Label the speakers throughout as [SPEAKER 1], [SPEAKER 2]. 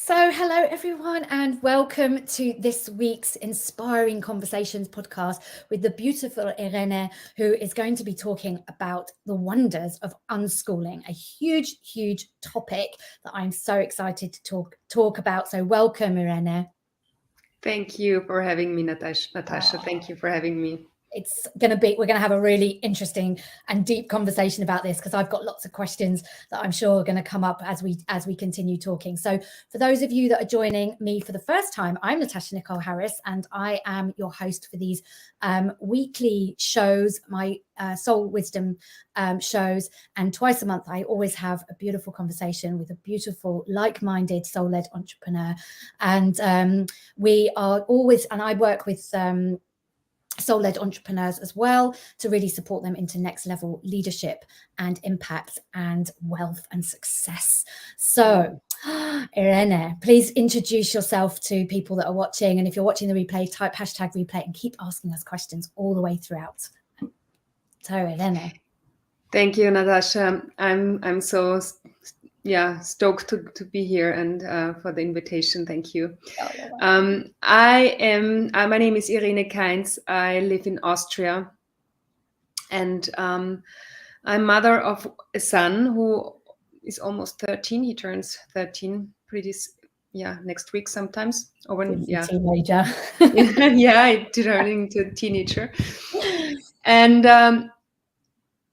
[SPEAKER 1] So, hello everyone, and welcome to this week's Inspiring Conversations podcast with the beautiful Irene, who is going to be talking about the wonders of unschooling, a huge, huge topic that I'm so excited to talk about. So, welcome, Irene.
[SPEAKER 2] Thank you for having me, Natasha.
[SPEAKER 1] Oh,
[SPEAKER 2] Thank you for having me.
[SPEAKER 1] we're going to have a really interesting and deep conversation about this because I've got lots of questions that I'm sure are going to come up as we continue talking. So for those of you that are joining me for the first time, I'm Natasha Nicole Harris, and I am your host for these weekly shows, my soul wisdom shows, and twice a month I always have a beautiful conversation with a beautiful like-minded soul-led entrepreneur, and I work with soul-led entrepreneurs as well to really support them into next level leadership and impact and wealth and success. So Irene, please introduce yourself to people that are watching, and if you're watching the replay, type #replay and keep asking us questions all the way throughout. So Irene.
[SPEAKER 2] Thank you, Natasha. I'm so stoked to be here and for the invitation. Thank you. My name is Irene Kainz. I live in Austria, and I'm mother of a son who is almost 13. He turns 13 next week sometimes.
[SPEAKER 1] Teenager.
[SPEAKER 2] Turning to a teenager. And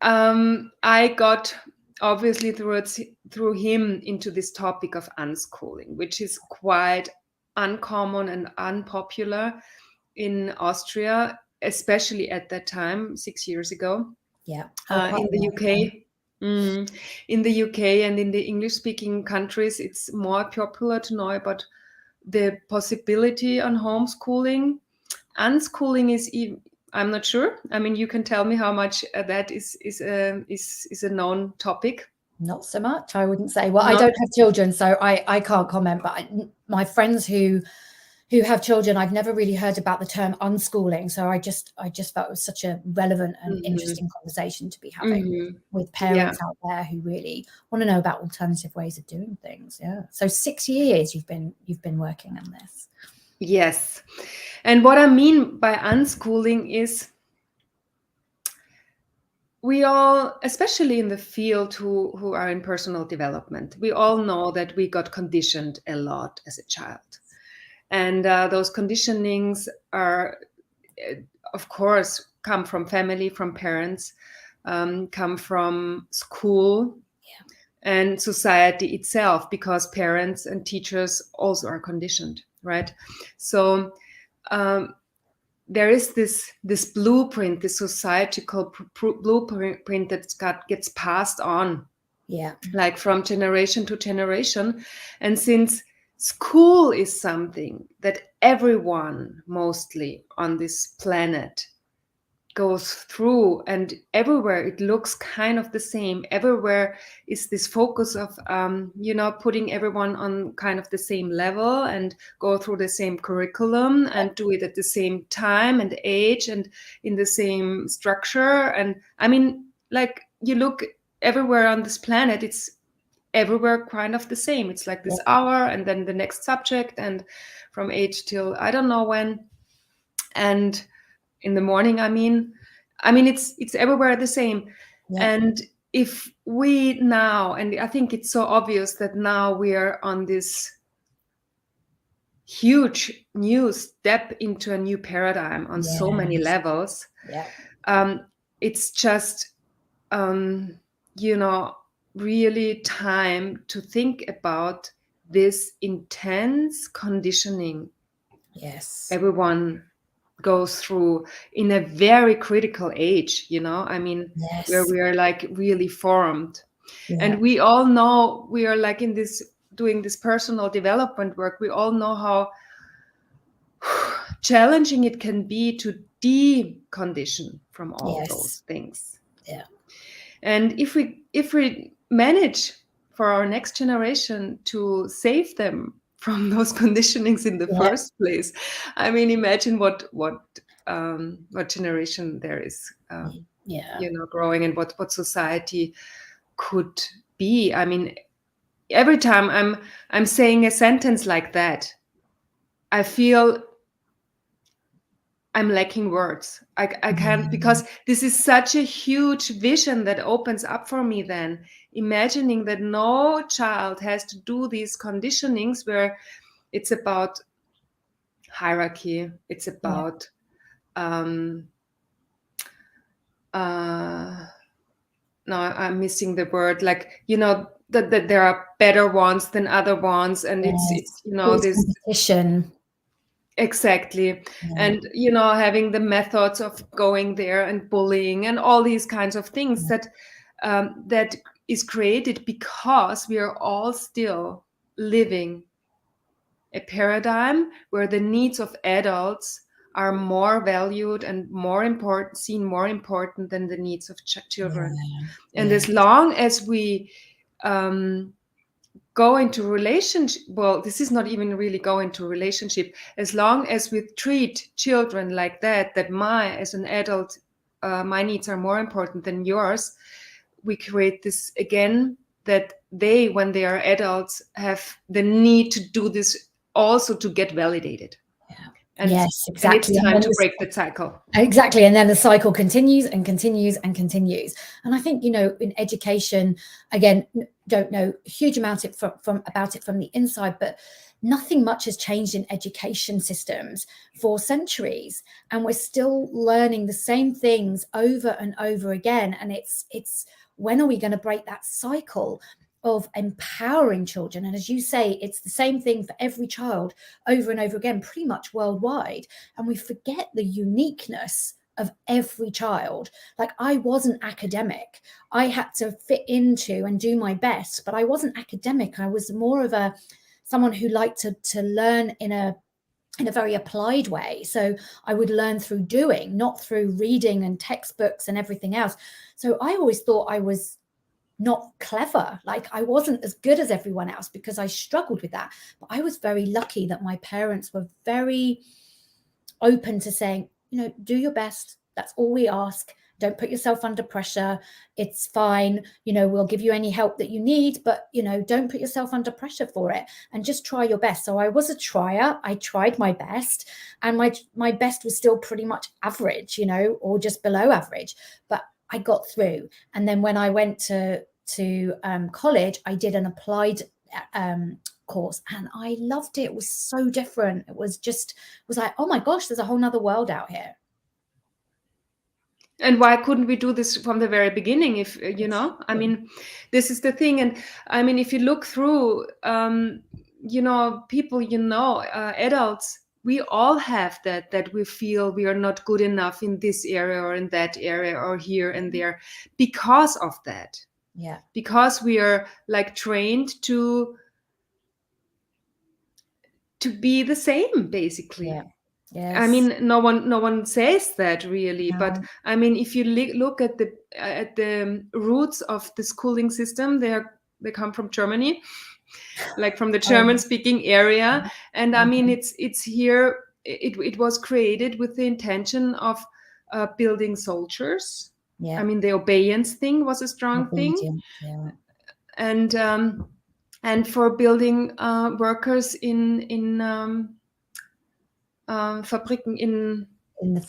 [SPEAKER 2] I got obviously through him into this topic of unschooling, which is quite uncommon and unpopular in Austria, especially at that time, 6 years ago.
[SPEAKER 1] Yeah.
[SPEAKER 2] In the UK. In the UK and in the English-speaking countries, it's more popular to know about the possibility on homeschooling. Unschooling is even, I'm not sure. I mean, you can tell me how much that is a known topic.
[SPEAKER 1] Not so much, I wouldn't say. Well, I don't have children, so I can't comment. But my friends who have children, I've never really heard about the term unschooling. So I just felt it was such a relevant and interesting conversation to be having with parents out there who really want to know about alternative ways of doing things. Yeah. So 6 years you've been working on this.
[SPEAKER 2] Yes. And what I mean by unschooling is we all, especially in the field who are in personal development, we all know that we got conditioned a lot as a child. And those conditionings are, of course, come from family, from parents, come from school and society itself, because parents and teachers also are conditioned, right? So there is this blueprint, this societal blueprint that gets passed on, like from generation to generation. And since school is something that everyone mostly on this planet goes through, and everywhere it looks kind of the same, everywhere is this focus of putting everyone on kind of the same level and go through the same curriculum and do it at the same time and age and in the same structure. And I mean, like, you look everywhere on this planet, it's everywhere kind of the same. It's like this hour and then the next subject, and from 8 till I don't know when, and in the morning, I mean it's everywhere the same. And if we now, and I think it's so obvious that now we are on this huge new step into a new paradigm on so many levels. It's just really time to think about this intense conditioning everyone goes through in a very critical age, where we are like really formed. And we all know, we are like in this, doing this personal development work, we all know how challenging it can be to decondition from all those things. And if we manage for our next generation to save them from those conditionings in the first place, I mean, imagine what generation there is, growing, and what society could be. I mean, every time I'm saying a sentence like that, I feel I'm lacking words. I can't, because this is such a huge vision that opens up for me then, imagining that no child has to do these conditionings where it's about hierarchy, it's about no, I'm missing the word, like, that there are better ones than other ones, and it's this
[SPEAKER 1] competition.
[SPEAKER 2] Exactly. And, having the methods of going there and bullying and all these kinds of things that is created because we are all still living a paradigm where the needs of adults are more valued and more important, seen more important than the needs of children. And as long as we go into relationship, well, this is not even really go into relationship, as long as we treat children like that as an adult, my needs are more important than yours, we create this again, that they, when they are adults, have the need to do this also to get validated. And,
[SPEAKER 1] yes, exactly.
[SPEAKER 2] And it's time to break the cycle.
[SPEAKER 1] Exactly. And then the cycle continues and continues and continues. And I think, in education, again, don't know a huge amount about it from the inside, but nothing much has changed in education systems for centuries. And we're still learning the same things over and over again. And it's when are we going to break that cycle of empowering children? And as you say, it's the same thing for every child over and over again, pretty much worldwide. And we forget the uniqueness of every child. Like, I wasn't academic. I had to fit into and do my best, but I wasn't academic. I was more of someone who liked to learn in a very applied way. So I would learn through doing, not through reading and textbooks and everything else. So I always thought I was not clever, like I wasn't as good as everyone else, because I struggled with that. But I was very lucky that my parents were very open to saying, do your best. That's all we ask. Don't put yourself under pressure. It's fine. We'll give you any help that you need, but, don't put yourself under pressure for it, and just try your best. So I was a trier. I tried my best, and my best was still pretty much average, or just below average, but I got through. And then when I went to college, I did an applied course, and I loved it. It was so different. It was like, oh my gosh, there's a whole nother world out here.
[SPEAKER 2] And why couldn't we do this from the very beginning? If I mean, this is the thing. And I mean, if you look through, people, adults, we all have that we feel we are not good enough in this area or in that area or here and there because of that.
[SPEAKER 1] Yeah.
[SPEAKER 2] Because we are like trained to be the same, basically.
[SPEAKER 1] Yeah. Yes.
[SPEAKER 2] I mean, no one says that really, but I mean, if you look at the roots of the schooling system, they come from Germany, like from the German-speaking area, and I mean, it's here. It was created with the intention of building soldiers.
[SPEAKER 1] Yeah.
[SPEAKER 2] I mean, the obedience thing was a strong thing, and for building workers in Fabriken, in
[SPEAKER 1] the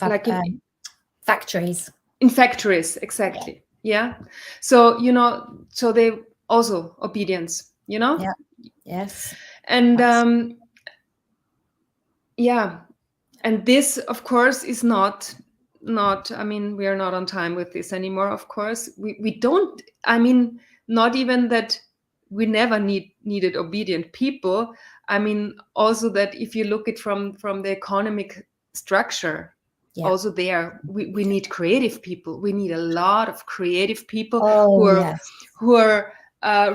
[SPEAKER 1] factories.
[SPEAKER 2] In factories, exactly. Yeah. So so they also obedience.
[SPEAKER 1] Yeah. Yes.
[SPEAKER 2] And and this, of course, is not. I mean, we are not on time with this anymore. Of course, we don't. I mean, not even that. We never needed obedient people. I mean, also that if you look at from the economic structure, also there we need creative people. We need a lot of creative people who are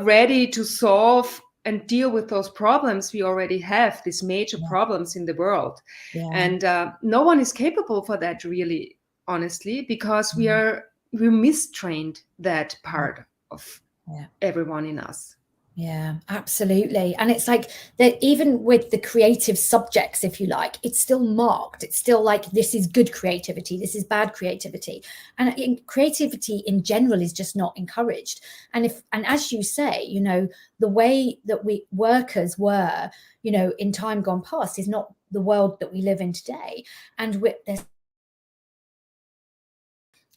[SPEAKER 2] ready to solve and deal with those problems we already have, these major problems in the world. And no one is capable for that, really, honestly, because we mistrained that part of everyone in us.
[SPEAKER 1] Yeah, absolutely. And it's like that, even with the creative subjects, if you like, it's still marked. It's still like, this is good creativity, this is bad creativity. And creativity in general is just not encouraged. And as you say, you know, the way that we workers were, you know, in time gone past is not the world that we live in today. And there's,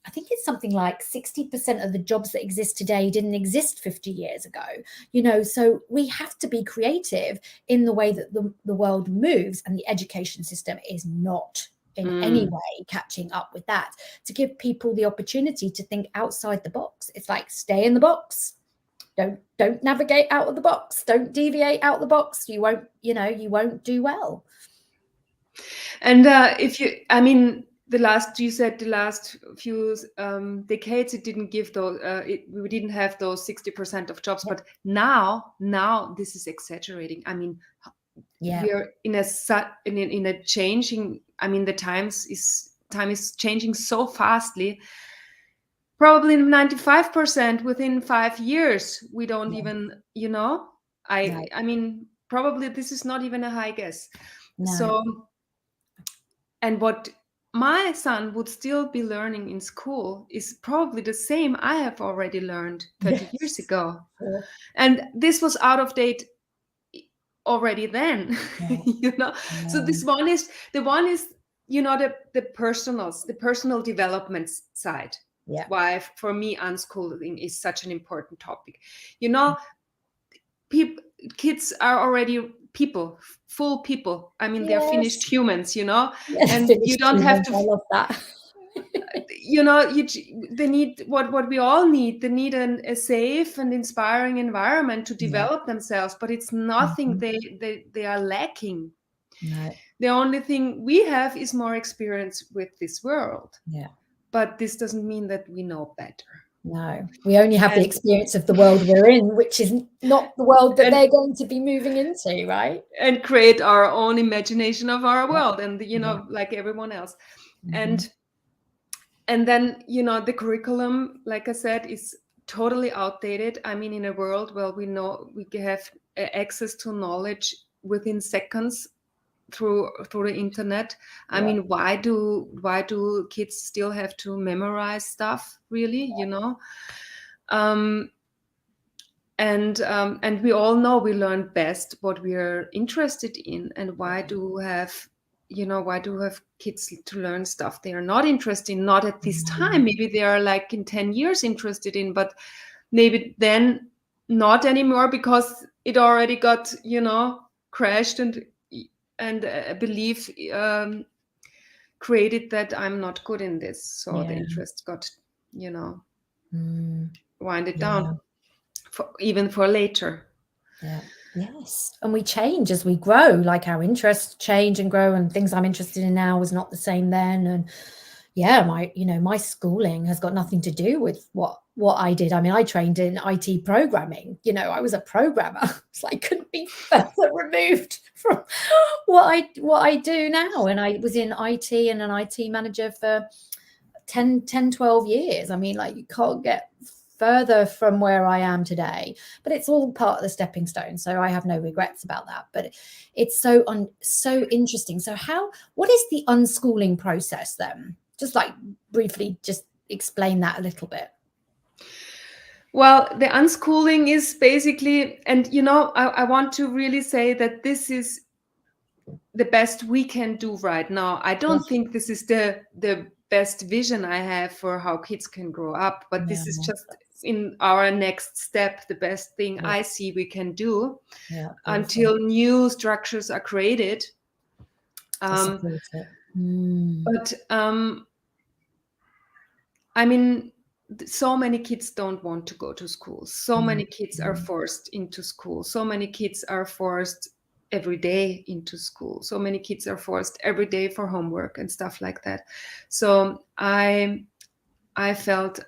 [SPEAKER 1] I think it's something like 60% of the jobs that exist today didn't exist 50 years ago, you know, so we have to be creative in the way that the world moves, and the education system is not in any way catching up with that, to give people the opportunity to think outside the box. It's like, stay in the box. Don't navigate out of the box. Don't deviate out the box. You won't, you know, you won't do well.
[SPEAKER 2] And you said the last few decades, it didn't give those, we didn't have those 60% of jobs, but now this is exaggerating. I mean, we are in a changing, I mean, time is changing so fastly. Probably 95% within 5 years, we don't even, you know, I mean, probably this is not even a high guess. So, and what my son would still be learning in school is probably the same I have already learned 30 years ago. And this was out of date already then, you know. So the one is, you know, the personal development side. Why for me unschooling is such an important topic. You know, kids are already full people. I mean, they're finished humans, you know, and you don't have to.
[SPEAKER 1] I love that.
[SPEAKER 2] You know, they need what we all need. They need a safe and inspiring environment to develop themselves, but it's nothing they are lacking.
[SPEAKER 1] No.
[SPEAKER 2] The only thing we have is more experience with this world. But this doesn't mean that we know better.
[SPEAKER 1] No, we only have the experience of the world we're in, which is not the world that they're going to be moving into, right?
[SPEAKER 2] And create our own imagination of our world, and you know, like everyone else. And then, you know, the curriculum, like I said, is totally outdated. I mean, in a world where we know we have access to knowledge within seconds through the internet. I mean, why do kids still have to memorize stuff, really, you know? And we all know we learn best what we are interested in. And why do have kids to learn stuff they are not interested in? Not at this time. Maybe they are like in 10 years interested in, but maybe then not anymore, because it already got, you know, crashed, and a belief created that I'm not good in this. So the interest got, you know, winded down, even for later.
[SPEAKER 1] Yes. And we change as we grow, like our interests change and grow, and things I'm interested in now was not the same then. And my schooling has got nothing to do with what I did. I mean, I trained in IT programming, you know, I was a programmer. So I couldn't be further removed from what I do now. And I was in IT and an IT manager for 12 years. I mean, like, you can't get further from where I am today, but it's all part of the stepping stone. So I have no regrets about that, but it's so interesting. So what is the unschooling process then? Just like briefly, just explain that a little bit.
[SPEAKER 2] Well, the unschooling is basically, and you know, I want to really say that this is the best we can do right now. I don't think this is the best vision I have for how kids can grow up, but this is just in our next step, the best thing I see we can do until new structures are created. But I mean, so many kids don't want to go to school. So many kids are forced into school. So many kids are forced every day into school. So many kids are forced every day for homework and stuff like that. So I felt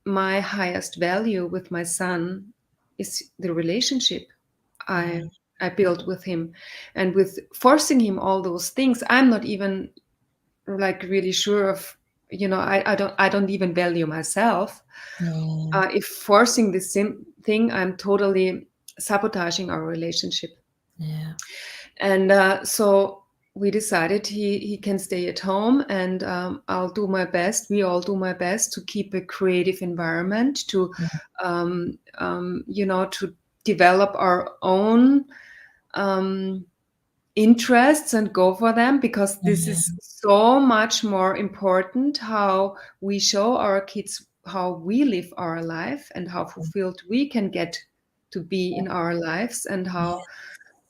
[SPEAKER 2] my highest value with my son is the relationship I built with him. And with forcing him all those things, I'm not even like really sure of I don't even value myself. If forcing this same thing, I'm totally sabotaging our relationship.
[SPEAKER 1] Yeah.
[SPEAKER 2] And so we decided he can stay at home, and I'll do my best. We all do my best to keep a creative environment, to to develop our own interests and go for them, because this is so much more important, how we show our kids how we live our life and how fulfilled we can get to be in our lives, and how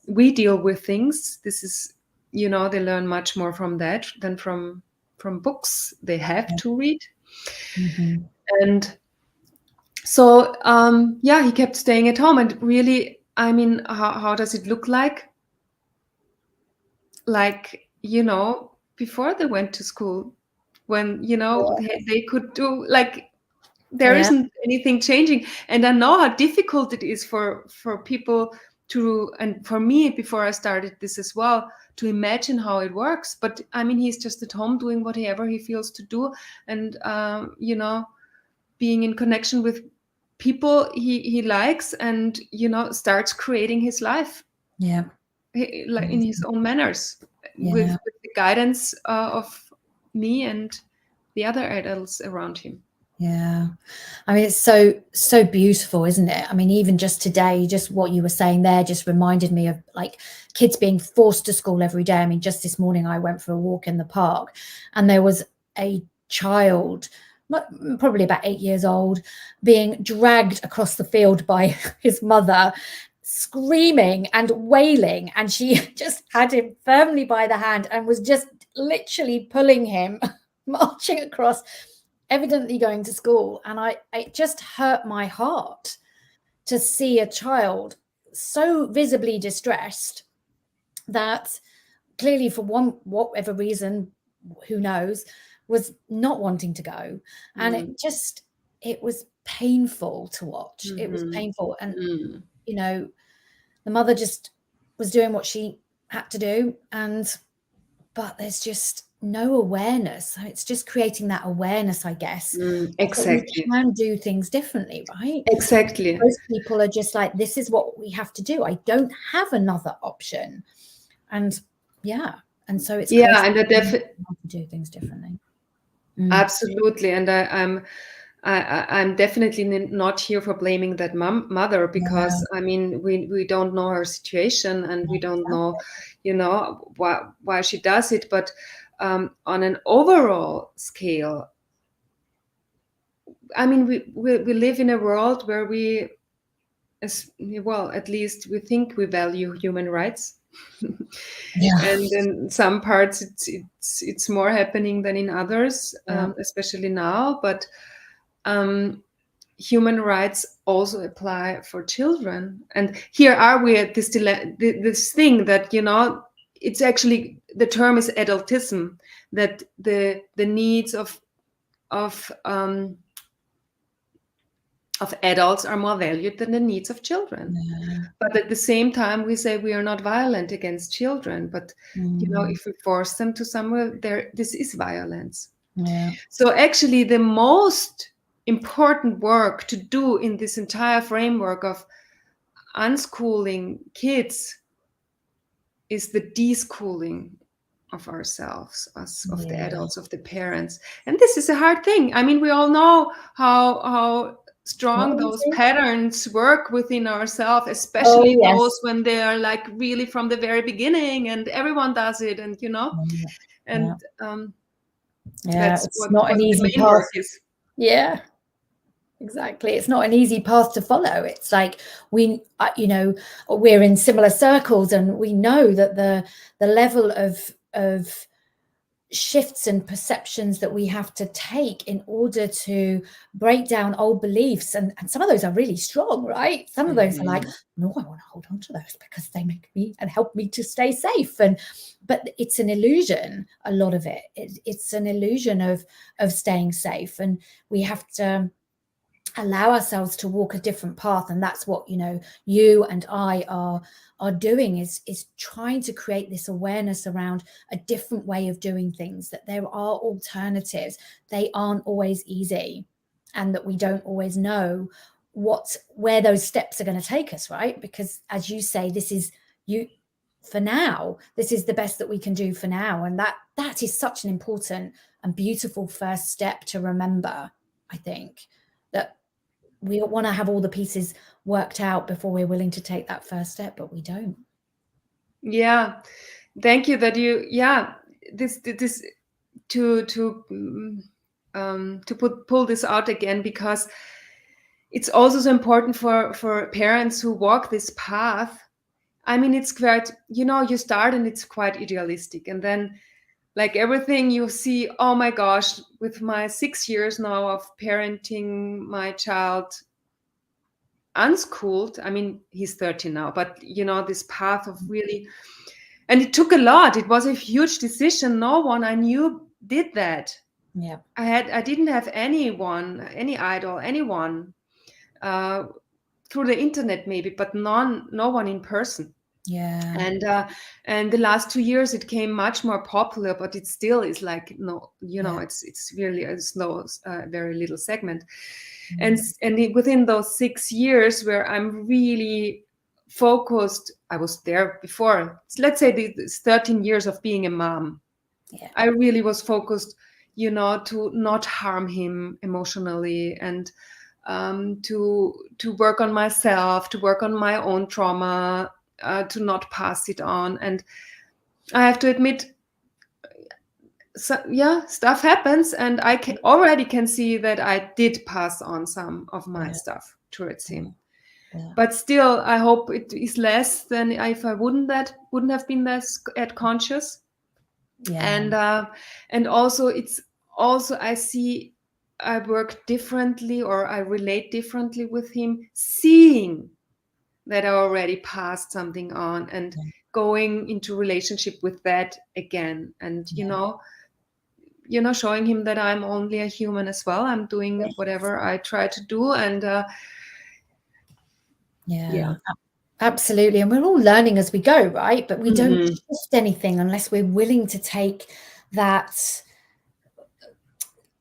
[SPEAKER 2] we deal with things. This is, they learn much more from that than from books they have to read.
[SPEAKER 1] Mm-hmm.
[SPEAKER 2] And so he kept staying at home. And really, I mean, how does it look like before they went to school, when they could do, like, there isn't anything changing. And I know how difficult it is for people to, and for me before I started this as well, to imagine how it works. But I mean, he's just at home doing whatever he feels to do, and being in connection with people he likes, and starts creating his life like in his own manners, with the guidance of me and the other adults around him.
[SPEAKER 1] Yeah. I mean, it's so beautiful, isn't it? I mean, even just today, just what you were saying there just reminded me of, like, kids being forced to school every day. I mean, just this morning I went for a walk in the park, and there was a child, probably about 8 years old, being dragged across the field by his mother, screaming and wailing, and she just had him firmly by the hand and was just literally pulling him, marching across, evidently going to school. And it just hurt my heart to see a child so visibly distressed that clearly, for whatever reason, who knows, was not wanting to go. And it was painful to watch. It was painful. And the mother just was doing what she had to do, but there's just no awareness. It's just creating that awareness, I guess.
[SPEAKER 2] Exactly.
[SPEAKER 1] We can do things differently, right?
[SPEAKER 2] Exactly.
[SPEAKER 1] Most people are just like, this is what we have to do. I don't have another option. And so it's
[SPEAKER 2] and
[SPEAKER 1] to do things differently.
[SPEAKER 2] Absolutely. And I'm definitely not here for blaming that mother, because I mean, we don't know her situation, and we don't know, why she does it. But on an overall scale, I mean, we live in a world where we, at least we think we value human rights. And in some parts it's more happening than in others, especially now. But human rights also apply for children. And here are we at this thing that, it's actually, the term is adultism, that the needs of adults are more valued than the needs of children. But at the same time, we say we are not violent against children, but if we force them to somewhere, this is violence. So actually, the most important work to do in this entire framework of unschooling kids is the deschooling of ourselves, of the adults, of the parents. And this is a hard thing. I mean, we all know how strong those patterns work within ourselves, especially those when they are, like, really from the very beginning, and everyone does it, and that's
[SPEAKER 1] it's
[SPEAKER 2] what
[SPEAKER 1] not an easy
[SPEAKER 2] the main work is.
[SPEAKER 1] Exactly. It's not an easy path to follow. It's like we're in similar circles, and we know that the level of shifts and perceptions that we have to take in order to break down old beliefs, and some of those are really strong, right? Some of those are like, no, I want to hold on to those because they make me and help me to stay safe. But it's an illusion. A lot of it's an illusion of staying safe, and we have to allow ourselves to walk a different path. And that's what, you know, you and I are doing, is trying to create this awareness around a different way of doing things, that there are alternatives. They aren't always easy, and that we don't always know where those steps are going to take us, right? Because as you say, this is you for now, this is the best that we can do for now. And that is such an important and beautiful first step to remember. I think that we want to have all the pieces worked out before we're willing to take that first step, but we don't.
[SPEAKER 2] Yeah, thank you that you, this to pull this out again, because it's also so important for parents who walk this path. I mean, it's quite, you start and it's quite idealistic, and then like everything you see, oh my gosh, with my 6 years now of parenting my child unschooled. I mean, he's 13 now, but this path of really, and it took a lot. It was a huge decision. No one I knew did that.
[SPEAKER 1] Yeah.
[SPEAKER 2] I didn't have anyone, any idol, anyone through the internet maybe, but no one in person.
[SPEAKER 1] Yeah.
[SPEAKER 2] And the last 2 years it came much more popular, but it still is like, it's really a slow, very little segment. And within those 6 years where I'm really focused, I was there before, let's say these 13 years of being a mom.
[SPEAKER 1] Yeah.
[SPEAKER 2] I really was focused, to not harm him emotionally, and to work on myself, to work on my own trauma, to not pass it on. And I have to admit, stuff happens, and I already can see that I did pass on some of my stuff towards him.
[SPEAKER 1] Yeah.
[SPEAKER 2] But still, I hope it is less than if I wouldn't have been less conscious.
[SPEAKER 1] Yeah.
[SPEAKER 2] And also I see I work differently, or I relate differently with him, seeing that I already passed something on, and going into relationship with that again, and showing him that I'm only a human as well. I'm doing whatever I try to do, and
[SPEAKER 1] absolutely. And we're all learning as we go, right? But we don't shift anything unless we're willing to take that,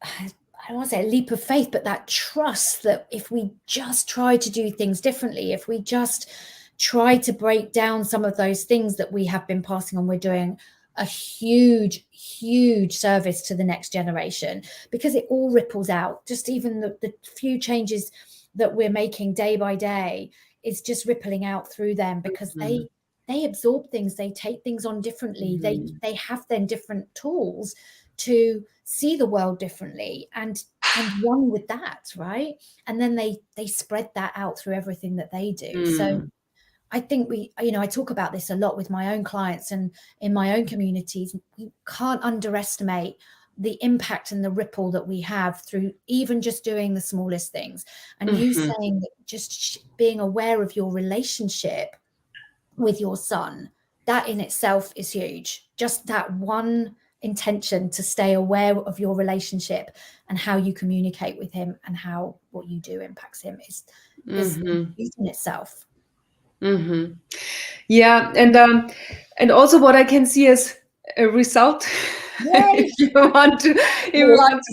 [SPEAKER 1] I don't want to say a leap of faith, but that trust that if we just try to do things differently, if we just try to break down some of those things that we have been passing on, we're doing a huge, huge service to the next generation, because it all ripples out. Just even the few changes that we're making day by day is just rippling out through them, because they absorb things, they take things on differently, they have then different tools to see the world differently, and run with that, right? And then they spread that out through everything that they do. So I think I talk about this a lot with my own clients and in my own communities. We can't underestimate the impact and the ripple that we have through even just doing the smallest things. And you saying that just being aware of your relationship with your son, that in itself is huge. Just that one intention to stay aware of your relationship and how you communicate with him and how what you do impacts him is huge in itself.
[SPEAKER 2] Yeah, and also what I can see as a result, if you want to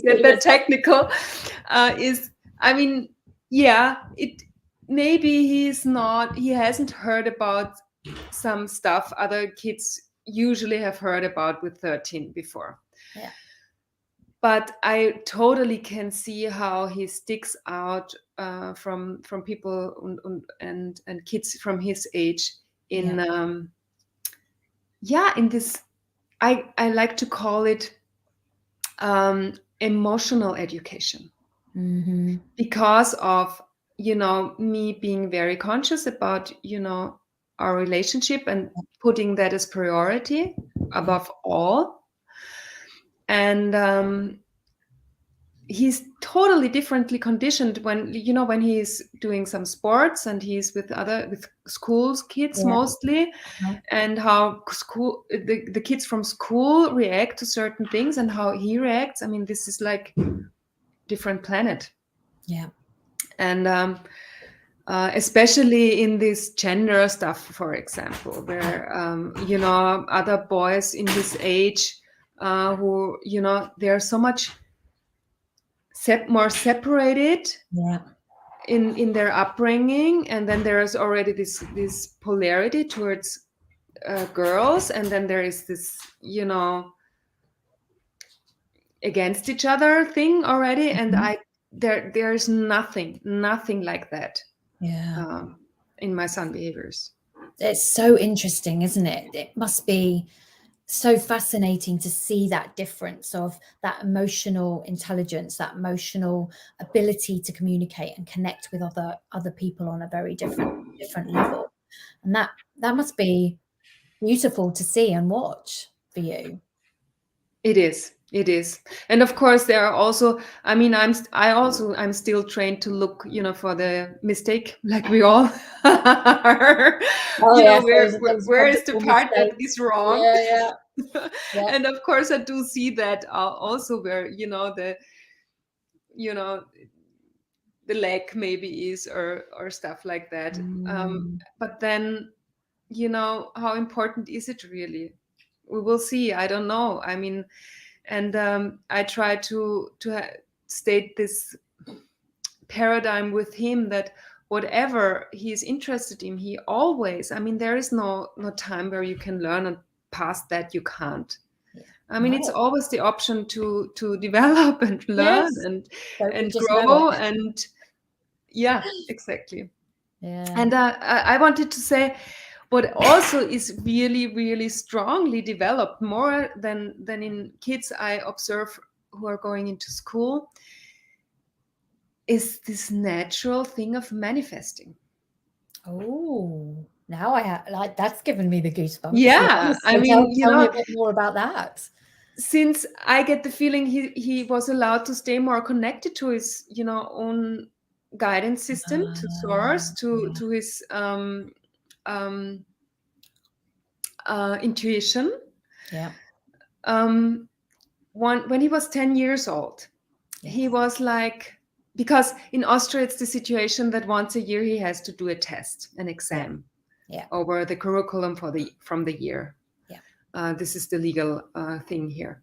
[SPEAKER 2] get that technical, is, I mean, it maybe he hasn't heard about some stuff other kids usually have heard about with 13 before.
[SPEAKER 1] Yeah.
[SPEAKER 2] But I totally can see how he sticks out from people and kids from his age in in this, I like to call it emotional education, because of me being very conscious about our relationship and putting that as priority above all. And he's totally differently conditioned when he's doing some sports and he's with schools kids mostly, and how the kids from school react to certain things and how he reacts. I mean, this is like different planet. And especially in this gender stuff, for example, where other boys in this age who they're so much more separated
[SPEAKER 1] Yeah.
[SPEAKER 2] in their upbringing, and then there is already this polarity towards girls, and then there is this against each other thing already, and there's nothing like that
[SPEAKER 1] Yeah.
[SPEAKER 2] in my son behaviors.
[SPEAKER 1] It's so interesting, isn't it? It must be so fascinating to see that difference of that emotional intelligence, that emotional ability to communicate and connect with other people on a very different level. And that must be beautiful to see and watch for you.
[SPEAKER 2] It is. And of course there are also, I mean, I'm still trained to look, for the mistake, like we all are.
[SPEAKER 1] Oh yes,
[SPEAKER 2] Where is the part that is wrong?
[SPEAKER 1] Yeah.
[SPEAKER 2] And of course I do see that also where the leg maybe is or stuff like that. But then how important is it really? We will see. I don't know. I mean, and I try to state this paradigm with him that whatever he's interested in, he always, I mean, there is no time where you can learn, and past that you can't. I mean, it's always the option to develop and learn and grow, and yeah, exactly.
[SPEAKER 1] Yeah.
[SPEAKER 2] And I wanted to say, what also is really, really strongly developed more than in kids I observe who are going into school is this natural thing of manifesting.
[SPEAKER 1] Oh, now I have, like, that's given me the goosebumps.
[SPEAKER 2] Yeah,
[SPEAKER 1] I mean, tell me a bit more about that.
[SPEAKER 2] Since I get the feeling he was allowed to stay more connected to his own guidance system, to source, to his intuition.
[SPEAKER 1] Yeah.
[SPEAKER 2] When he was 10 years old, he was like, because in Austria it's the situation that once a year he has to do a test, an exam, over the curriculum from the year. This is the legal thing here.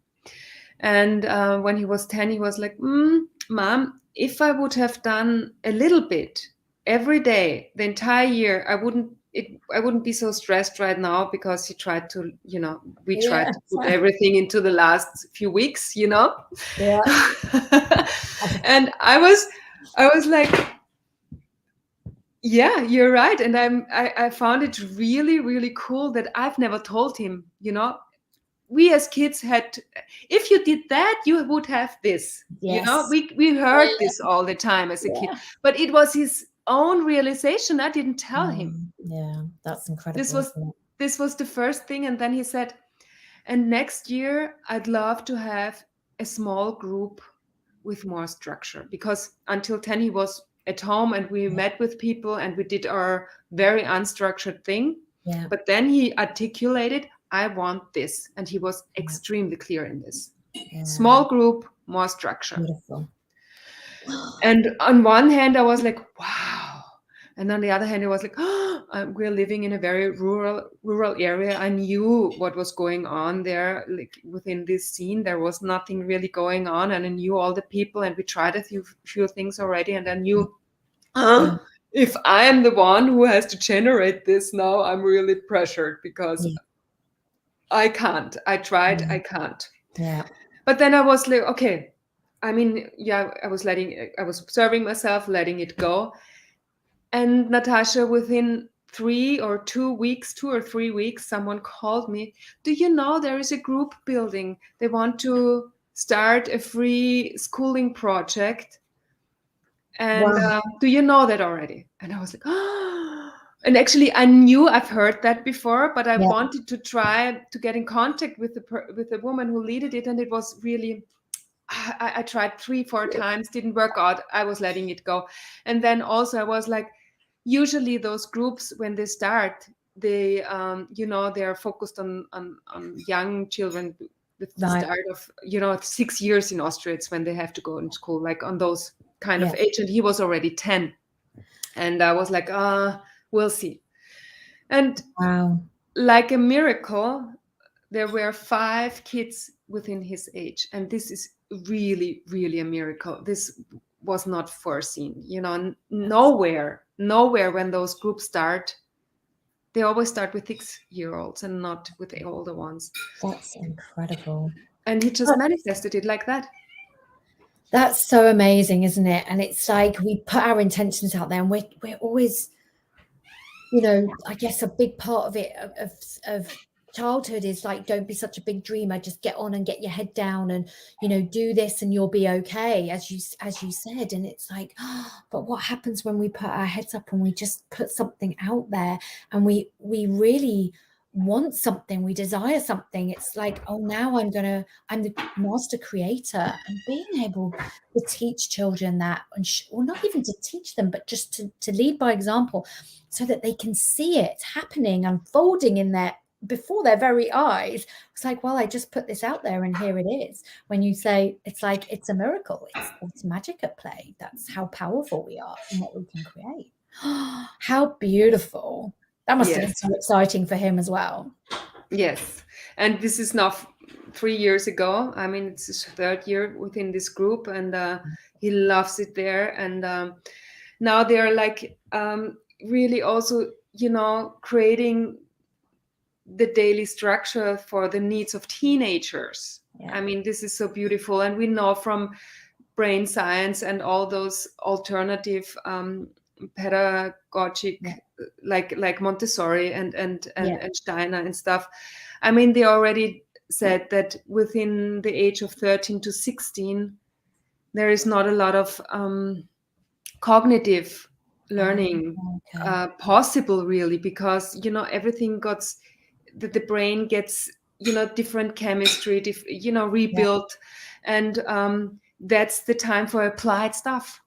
[SPEAKER 2] And when he was 10, he was like, Mom, if I would have done a little bit every day the entire year, I wouldn't be so stressed right now, because he tried to, we tried to put everything into the last few weeks,
[SPEAKER 1] Yeah.
[SPEAKER 2] And I was like, yeah, you're right. And I found it really, really cool that I've never told him, we as kids had, if you did that, you would have this. We heard this all the time as a kid, but it was his own realization. I didn't tell him.
[SPEAKER 1] Yeah, that's incredible.
[SPEAKER 2] This was the first thing. And then he said, and next year I'd love to have a small group with more structure, because until 10 he was at home and we met with people and we did our very unstructured thing. But then he articulated, I want this. And he was extremely clear in this. Small group, more structure.
[SPEAKER 1] Beautiful.
[SPEAKER 2] And on one hand, I was like, wow. And on the other hand, it was like, oh, we're living in a very rural area. I knew what was going on there. Like within this scene, there was nothing really going on. And I knew all the people, and we tried a few things already. And I knew, if I am the one who has to generate this now, I'm really pressured, because I can't. I tried, I can't.
[SPEAKER 1] Yeah.
[SPEAKER 2] But then I was like, okay. I mean, I was observing myself, letting it go. And Natasha, within 2 or 3 weeks, someone called me. Do you know there is a group building? They want to start a free schooling project. And do you know that already? And I was like, oh. And actually, I knew I've heard that before, but I wanted to try to get in contact with the woman who led it. And it was really, I tried 3-4 times, didn't work out. I was letting it go. And then also I was like, usually those groups, when they start, they are focused on young children with the start of 6 years in Austria. It's when they have to go in school, like on those kind of age, and he was already 10. And I was like, we'll see. And
[SPEAKER 1] Wow.
[SPEAKER 2] like a miracle, there were 5 kids within his age. And this is really, really a miracle. This was not foreseen. You know, nowhere when those groups start, they always start with 6-year-olds and not with the older ones.
[SPEAKER 1] That's incredible.
[SPEAKER 2] And he just manifested it like that.
[SPEAKER 1] That's so amazing, isn't it? And it's like we put our intentions out there, and we're always, you know, I guess a big part of it of childhood is like, don't be such a big dreamer, just get on and get your head down and, you know, do this and you'll be okay, as you said. And it's like, but what happens when we put our heads up and we just put something out there and we really want something, we desire something? It's like, oh, now I'm the master creator, and being able to teach children that, and or not even to teach them, but just to lead by example, so that they can see it happening, unfolding before their very eyes. It's like, well, I just put this out there and here it is. When you say, it's like, it's a miracle, it's magic at play. That's how powerful we are and what we can create. How beautiful. That must have been so exciting for him as well. Yes.
[SPEAKER 2] And this is now 3 years ago. I mean, it's his 3rd year within this group, and he loves it there. And now they're like really also, you know, creating the daily structure for the needs of teenagers. I mean, this is so beautiful. And we know from brain science and all those alternative pedagogic, like Montessori and Steiner and stuff. I mean, they already said that within the age of 13 to 16, there is not a lot of cognitive learning possible, really, because, you know, everything the brain gets, you know, different chemistry, you know, rebuilt. And that's the time for applied stuff.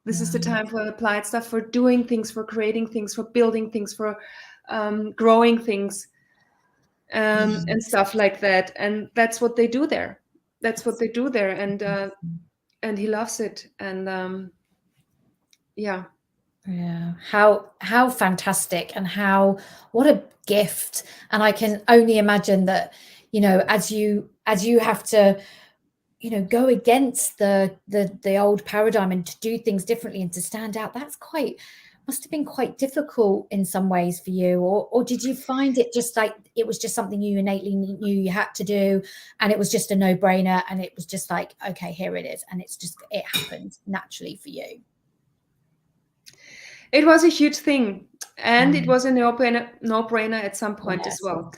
[SPEAKER 2] This is the time for applied stuff, for doing things, for creating things, for building things, for growing things, and stuff like that. And that's what they do there. And he loves it. And yeah.
[SPEAKER 1] How fantastic, and what a gift. And I can only imagine that, you know, as you have to, you know, go against the old paradigm and to do things differently and to stand out, must have been quite difficult in some ways for you. Or did you find it just like it was just something you innately knew you had to do, and it was just a no-brainer, and it was just like, okay, here it is, and it happened naturally for you?
[SPEAKER 2] It was a huge thing, and it was a no-brainer at some point as well.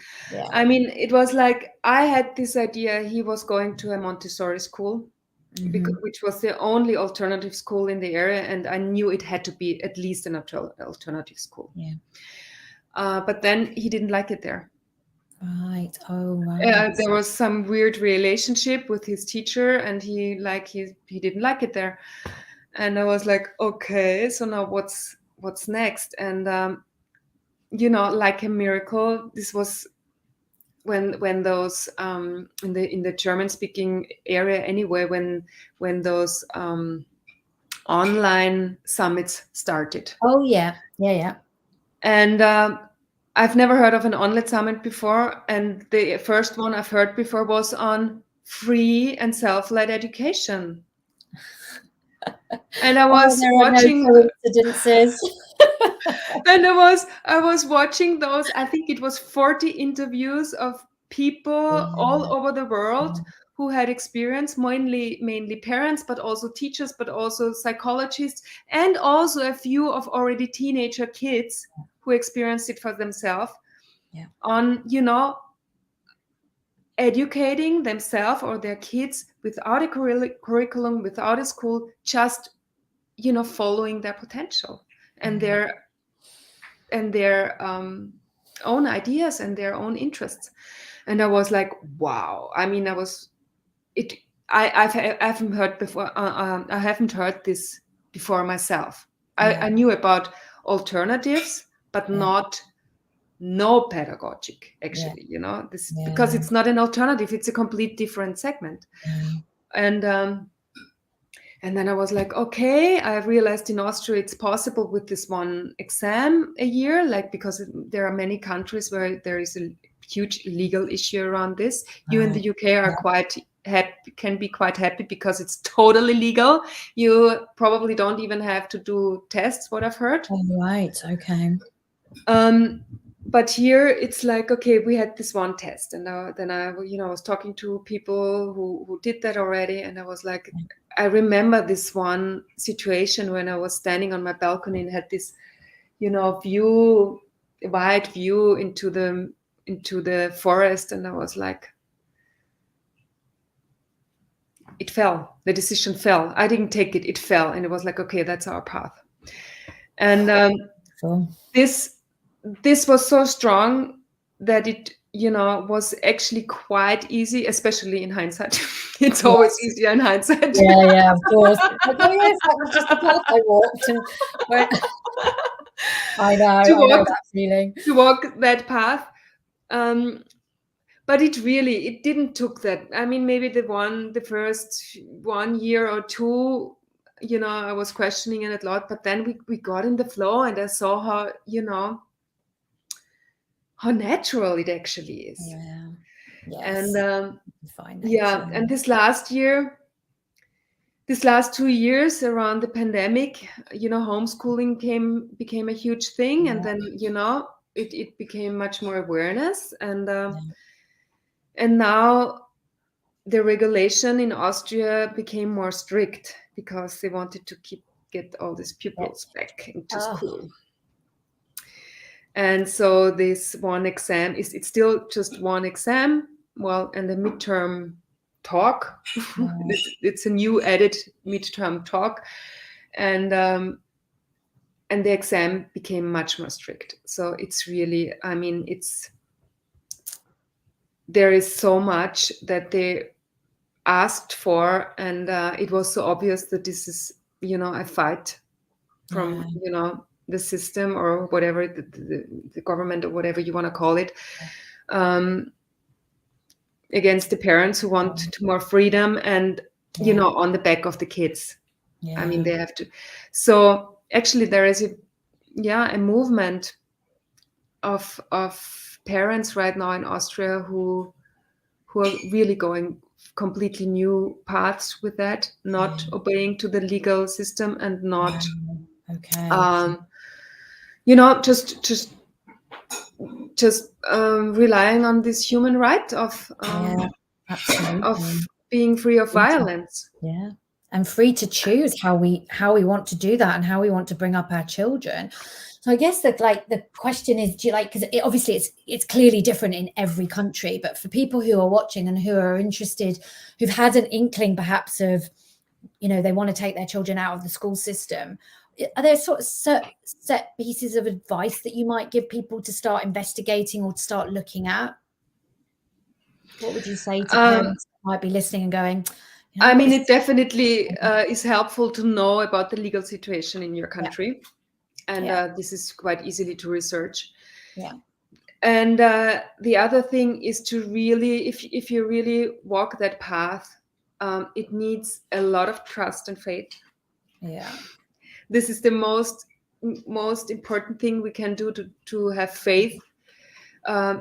[SPEAKER 2] I mean, it was like I had this idea he was going to a Montessori school, which was the only alternative school in the area, and I knew it had to be at least an alternative school. But then he didn't like it there.
[SPEAKER 1] Right. Oh, right.
[SPEAKER 2] There was some weird relationship with his teacher, and he didn't like it there. And I was like, okay, so now what's next? And you know, like a miracle, this was when those in the German-speaking area anyway, when those online summits started.
[SPEAKER 1] Oh yeah.
[SPEAKER 2] And I've never heard of an online summit before, and the first one I've heard before was on free and self-led education. And I was watching
[SPEAKER 1] coincidences.
[SPEAKER 2] And I was watching those. I think it was 40 interviews of people all over the world who had experience, mainly parents, but also teachers, but also psychologists, and also a few of already teenager kids who experienced it for themselves, on, you know, educating themselves or their kids without a curriculum, without a school, just, you know, following their potential and their own ideas and their own interests. And I was like, wow. I mean, I haven't heard before. I haven't heard this before myself. I knew about alternatives, but no pedagogic, actually, you know, this, because it's not an alternative, it's a complete different segment. And And then I was like, okay, I realized in Austria it's possible with this one exam a year, like, because there are many countries where there is a huge legal issue around this. You in the UK are quite happy, can be quite happy because it's totally legal. You probably don't even have to do tests, what I've heard.
[SPEAKER 1] Oh, right. Okay.
[SPEAKER 2] But here it's like, okay, we had this one test, and then I was talking to people who did that already, and I was like, I remember this one situation when I was standing on my balcony and had this, wide view into the forest, and I was like, it fell. The decision fell. I didn't take it. It fell, and it was like, okay, that's our path. And this was so strong that it, was actually quite easy, especially in hindsight. It's always easier in hindsight.
[SPEAKER 1] Yeah, of course. Oh, yes, that was just the path I walked. I know that feeling.
[SPEAKER 2] To walk that path. But it didn't took that. I mean, maybe the first 1 year or two, I was questioning it a lot, but then we got in the flow, and I saw how, how natural it actually is.
[SPEAKER 1] Yeah. Yes.
[SPEAKER 2] And and this last 2 years around the pandemic, homeschooling became a huge thing, and then it became much more awareness, and now the regulation in Austria became more strict because they wanted to get all these pupils back into school. And so this one exam it's still just one exam, and the midterm talk. It's a new added midterm talk, and the exam became much more strict. So it's really, there is so much that they asked for, and it was so obvious that this is, a fight from, the system or whatever, the government or whatever you want to call it, against the parents who want more freedom and, on the back of the kids. I mean, they have to. So actually there is a movement of parents right now in Austria who are really going completely new paths with that, not obeying to the legal system and not just relying on this human right of being free of violence.
[SPEAKER 1] Yeah. And free to choose how we want to do that and how we want to bring up our children. So I guess that, like, the question is, do you because obviously it's clearly different in every country, but for people who are watching and who are interested, who've had an inkling perhaps of, they want to take their children out of the school system, are there sort of set pieces of advice that you might give people to start investigating or to start looking at? What would you say to parents that might be listening and going,
[SPEAKER 2] it definitely is helpful to know about the legal situation in your country. And this is quite easily to research.
[SPEAKER 1] Yeah.
[SPEAKER 2] And the other thing is to really, if you really walk that path, it needs a lot of trust and faith.
[SPEAKER 1] Yeah.
[SPEAKER 2] This is the most important thing we can do to have faith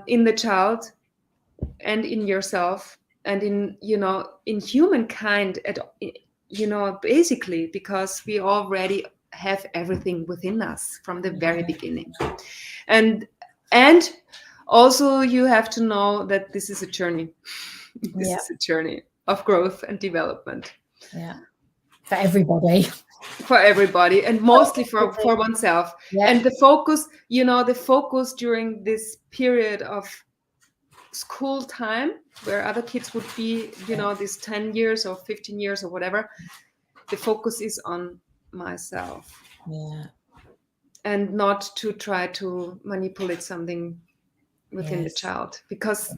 [SPEAKER 2] in the child and in yourself and in humankind, basically, because we already have everything within us from the very beginning. And also you have to know that this is a journey. This is a journey of growth and development.
[SPEAKER 1] Yeah. For everybody, and mostly for oneself. And the focus during this period of school time, where other kids would be, these 10 years or 15 years or whatever, the focus is on myself. And not to try to manipulate something within the child, because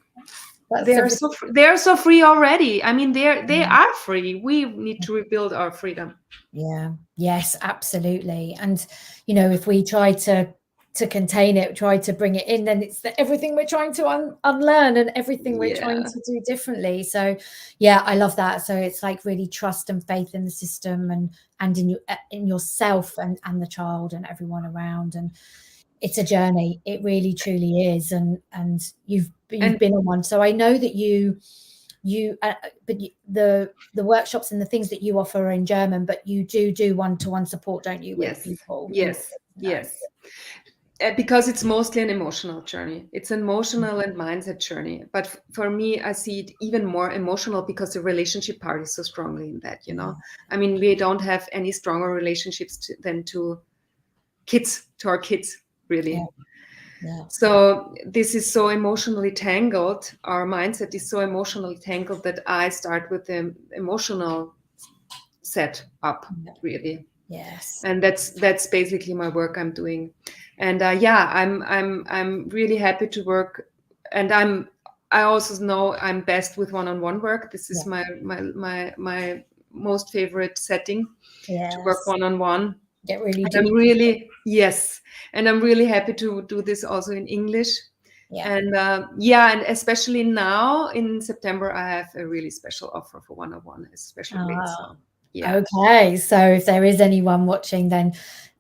[SPEAKER 1] they are so free already. I mean, they are free. We need to rebuild our freedom. Yeah. Yes, absolutely. And if we try to to contain it, try to bring it in, then it's everything we're trying to unlearn and everything we're trying to do differently. So yeah, I love that. So it's like really trust and faith in the system and in yourself and the child and everyone around. And it's a journey. It really truly is. And you've been on one. So I know that the workshops and the things that you offer are in German, but you do one-to-one support, don't you, with people?
[SPEAKER 2] Yes. Because it's mostly an emotional journey. It's an emotional and mindset journey. But for me, I see it even more emotional because the relationship part is so strongly in that, you know. I mean, we don't have any stronger relationships than to our kids, really. Yeah. So this is so emotionally tangled. Our mindset is so emotionally tangled that I start with the emotional set up, really.
[SPEAKER 1] Yes.
[SPEAKER 2] And that's basically my work I'm doing. And I'm really happy to work. And I also know I'm best with one-on-one work. This is my most favorite setting to work one-on-one.
[SPEAKER 1] Get really deep.
[SPEAKER 2] And I'm really happy to do this also in English. And and especially now in September, I have a really special offer for one-on-one, a special rate. So
[SPEAKER 1] okay, so if there is anyone watching, then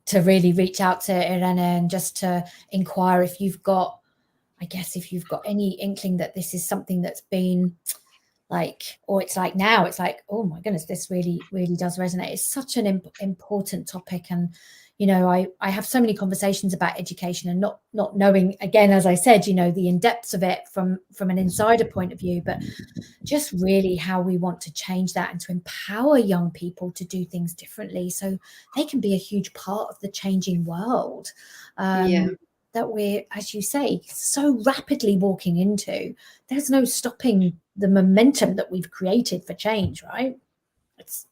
[SPEAKER 1] to really reach out to Irene and just to inquire if you've got any inkling that this is something that's been like, or it's like now it's like, oh my goodness, this really does resonate. It's such an important topic. And you know, I have so many conversations about education and not knowing, again, as I said, you know, the in-depths of it from an insider point of view, but just really how we want to change that and to empower young people to do things differently so they can be a huge part of the changing world that we're, as you say, so rapidly walking into. There's no stopping the momentum that we've created for change, right? It's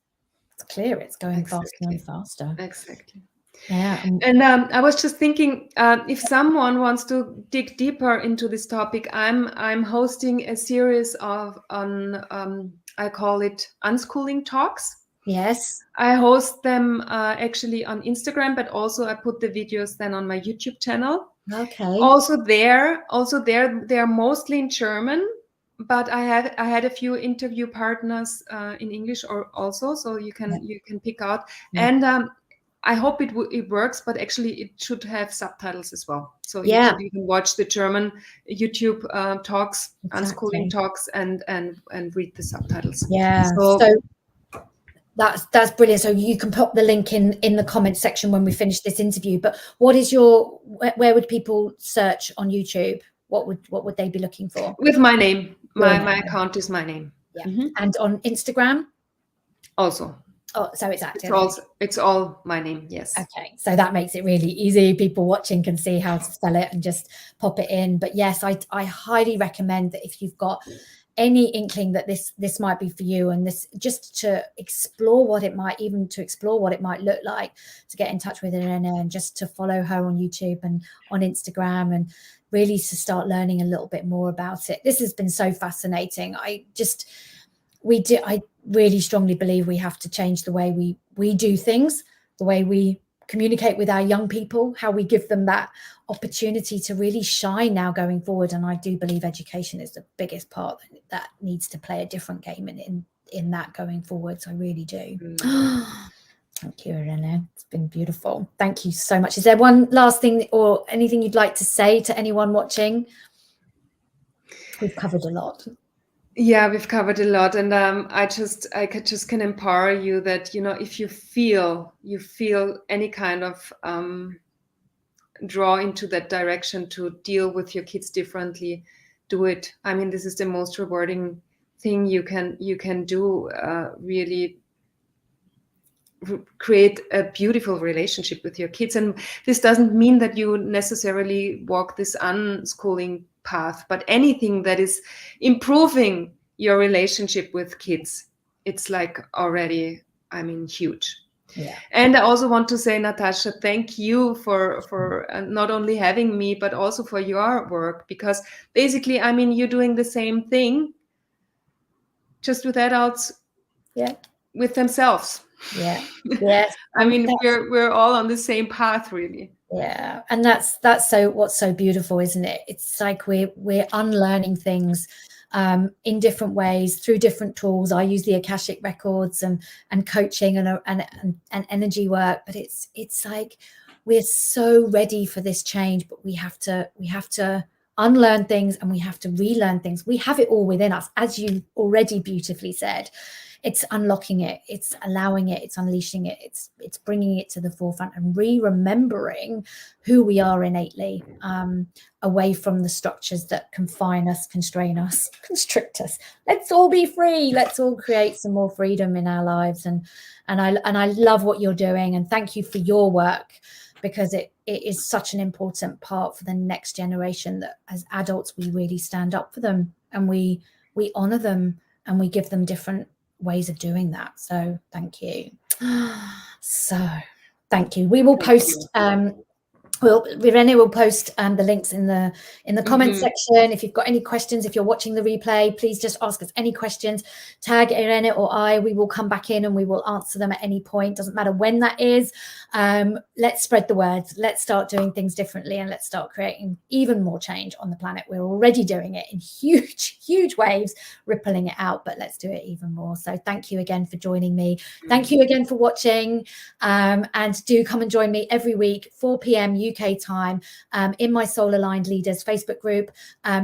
[SPEAKER 1] clear it's going faster and faster.
[SPEAKER 2] Exactly.
[SPEAKER 1] Yeah.
[SPEAKER 2] And I was just thinking, if someone wants to dig deeper into this topic, I'm hosting a series of I call it Unschooling talks.
[SPEAKER 1] Yes.
[SPEAKER 2] I host them actually on Instagram, but also I put the videos then on my YouTube channel.
[SPEAKER 1] Okay.
[SPEAKER 2] Also there, they are mostly in German, but I had a few interview partners in English also, so you can pick out. And I hope it works, but actually it should have subtitles as well. So you can watch the German YouTube talks, Unschooling talks, and read the subtitles.
[SPEAKER 1] Yeah. So that's brilliant. So you can put the link in the comments section when we finish this interview. But what is where would people search on YouTube? What would they be looking for?
[SPEAKER 2] With my name. My account is my name.
[SPEAKER 1] Yeah. And on Instagram?
[SPEAKER 2] Also.
[SPEAKER 1] Oh, so it's active.
[SPEAKER 2] It's all my name, yes.
[SPEAKER 1] Okay, so that makes it really easy. People watching can see how to spell it and just pop it in. But yes, I highly recommend that if you've got any inkling that this might be for you, and this just to explore what it might look like, to get in touch with Irene and just to follow her on YouTube and on Instagram and really to start learning a little bit more about it. This has been so fascinating. I really strongly believe we have to change the way we do things, the way we communicate with our young people, how we give them that opportunity to really shine now going forward. And I do believe education is the biggest part that needs to play a different game in that going forward. So I really do. Thank you, Irene. It's been beautiful. Thank you so much. Is there one last thing or anything you'd like to say to anyone watching? We've covered a lot.
[SPEAKER 2] Yeah, we've covered a lot, and I can empower you that, you know, if you feel any kind of draw into that direction to deal with your kids differently, do it. I mean, this is the most rewarding thing you can do. Really create a beautiful relationship with your kids, and this doesn't mean that you necessarily walk this unschooling path, but anything that is improving your relationship with kids, it's like already, I mean, huge.
[SPEAKER 1] Yeah.
[SPEAKER 2] And I also want to say, Natasha, thank you for not only having me, but also for your work, because basically, I mean, you're doing the same thing, just with adults, with themselves.
[SPEAKER 1] Yeah. Yes.
[SPEAKER 2] I mean, we're all on the same path, really.
[SPEAKER 1] Yeah, and that's so what's so beautiful, isn't it? It's like we're unlearning things in different ways through different tools. I use the Akashic records and coaching and energy work, but it's like we're so ready for this change, but we have to unlearn things and we have to relearn things. We have it all within us, as you already beautifully said. It's unlocking it, it's allowing it, it's unleashing it, it's bringing it to the forefront and remembering who we are innately, away from the structures that confine us, constrain us, constrict us. Let's all be free. Let's all create some more freedom in our lives. And I love what you're doing, and thank you for your work, because it is such an important part for the next generation, that as adults we really stand up for them and we honor them and we give them different ways of doing that. So thank you. So thank you. We will post Irene will post the links in the comments section. If you've got any questions, if you're watching the replay, please just ask us any questions. Tag Irene or I. We will come back in and we will answer them at any point. Doesn't matter when that is. Let's spread the words. Let's start doing things differently, and let's start creating even more change on the planet. We're already doing it in huge waves, rippling it out, but let's do it even more. So thank you again for joining me. Thank you again for watching, and do come and join me every week, 4 p.m. UK time, in my Soul Aligned Leaders Facebook group,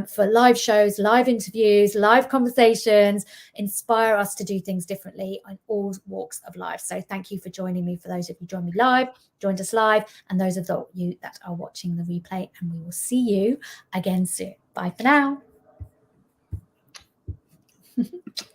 [SPEAKER 1] for live shows, live interviews, live conversations, inspire us to do things differently in all walks of life. So thank you for joining me, for those of you joined us live, and those of you that are watching the replay, and we will see you again soon. Bye for now.